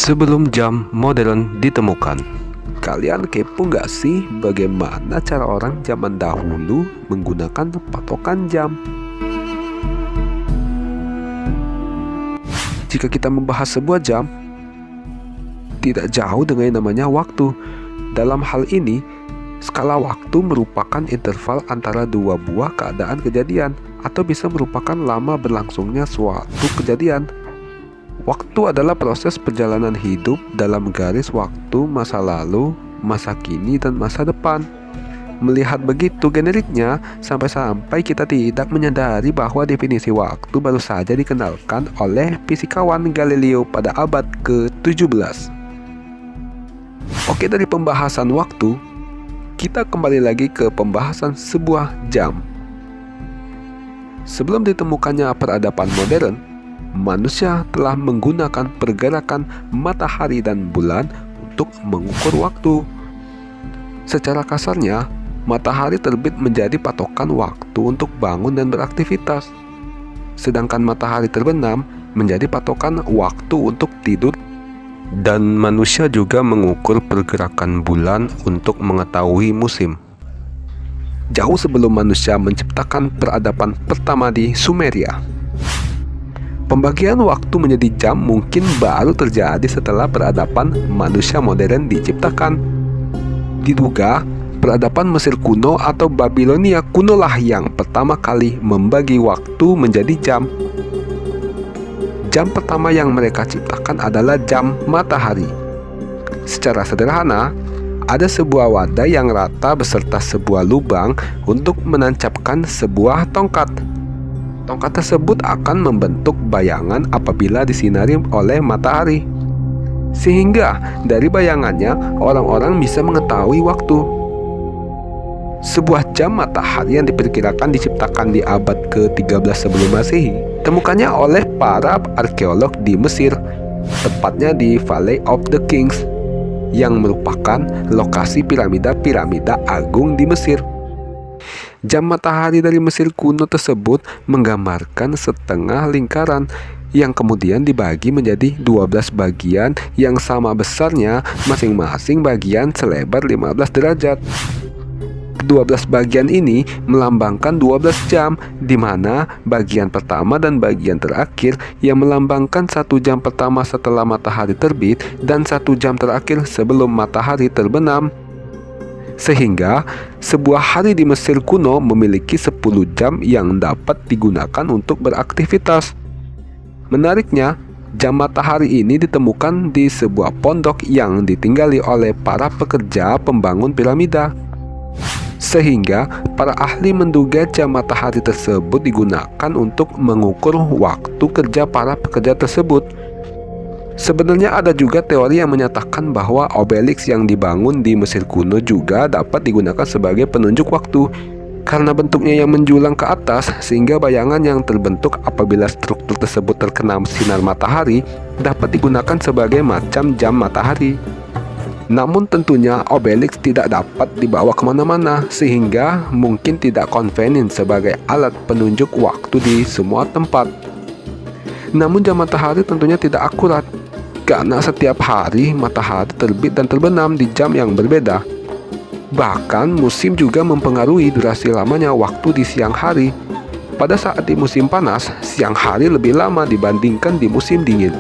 Sebelum jam modern ditemukan, kalian kepo nggak sih bagaimana cara orang zaman dahulu menggunakan patokan jam? Jika kita membahas sebuah jam, tidak jauh dengan yang namanya waktu. Dalam hal ini, skala waktu merupakan interval antara dua buah keadaan kejadian atau bisa merupakan lama berlangsungnya suatu kejadian. Waktu adalah proses perjalanan hidup dalam garis waktu masa lalu, masa kini, dan masa depan. Melihat begitu generiknya, sampai-sampai kita tidak menyadari bahwa definisi waktu baru saja dikenalkan oleh fisikawan Galileo pada abad ke-17. Oke, dari pembahasan waktu, kita kembali lagi ke pembahasan sebuah jam. Sebelum ditemukannya peradaban modern, manusia telah menggunakan pergerakan matahari dan bulan untuk mengukur waktu. Secara kasarnya, matahari terbit menjadi patokan waktu untuk bangun dan beraktivitas, sedangkan matahari terbenam menjadi patokan waktu untuk tidur. Dan manusia juga mengukur pergerakan bulan untuk mengetahui musim. Jauh sebelum manusia menciptakan peradaban pertama di Sumeria, pembagian waktu menjadi jam mungkin baru terjadi setelah peradaban manusia modern diciptakan. Diduga, peradaban Mesir kuno atau Babilonia kuno lah yang pertama kali membagi waktu menjadi jam. Jam pertama yang mereka ciptakan adalah jam matahari. Secara sederhana, ada sebuah wadah yang rata beserta sebuah lubang untuk menancapkan sebuah tongkat. Tongkat tersebut akan membentuk bayangan apabila disinari oleh matahari, sehingga dari bayangannya orang-orang bisa mengetahui waktu. Sebuah jam matahari yang diperkirakan diciptakan di abad ke-13 sebelum Masehi, temukannya oleh para arkeolog di Mesir, tepatnya di Valley of the Kings, yang merupakan lokasi piramida-piramida agung di Mesir. Jam matahari dari Mesir kuno tersebut menggambarkan setengah lingkaran yang kemudian dibagi menjadi 12 bagian yang sama besarnya, masing-masing bagian selebar 15 derajat. 12 bagian ini melambangkan 12 jam, di mana bagian pertama dan bagian terakhir yang melambangkan 1 jam pertama setelah matahari terbit dan 1 jam terakhir sebelum matahari terbenam. Sehingga sebuah hari di Mesir kuno memiliki 10 jam yang dapat digunakan untuk beraktivitas. Menariknya, jam matahari ini ditemukan di sebuah pondok yang ditinggali oleh para pekerja pembangun piramida. Sehingga para ahli menduga jam matahari tersebut digunakan untuk mengukur waktu kerja para pekerja tersebut. Sebenarnya ada juga teori yang menyatakan bahwa obelisk yang dibangun di Mesir kuno juga dapat digunakan sebagai penunjuk waktu, karena bentuknya yang menjulang ke atas, sehingga bayangan yang terbentuk apabila struktur tersebut terkena sinar matahari dapat digunakan sebagai macam jam matahari. Namun tentunya obelisk tidak dapat dibawa kemana-mana, sehingga mungkin tidak konvenien sebagai alat penunjuk waktu di semua tempat. Namun jam matahari tentunya tidak akurat, karena setiap hari matahari terbit dan terbenam di jam yang berbeda. Bahkan musim juga mempengaruhi durasi lamanya waktu di siang hari. Pada saat di musim panas, siang hari lebih lama dibandingkan di musim dingin.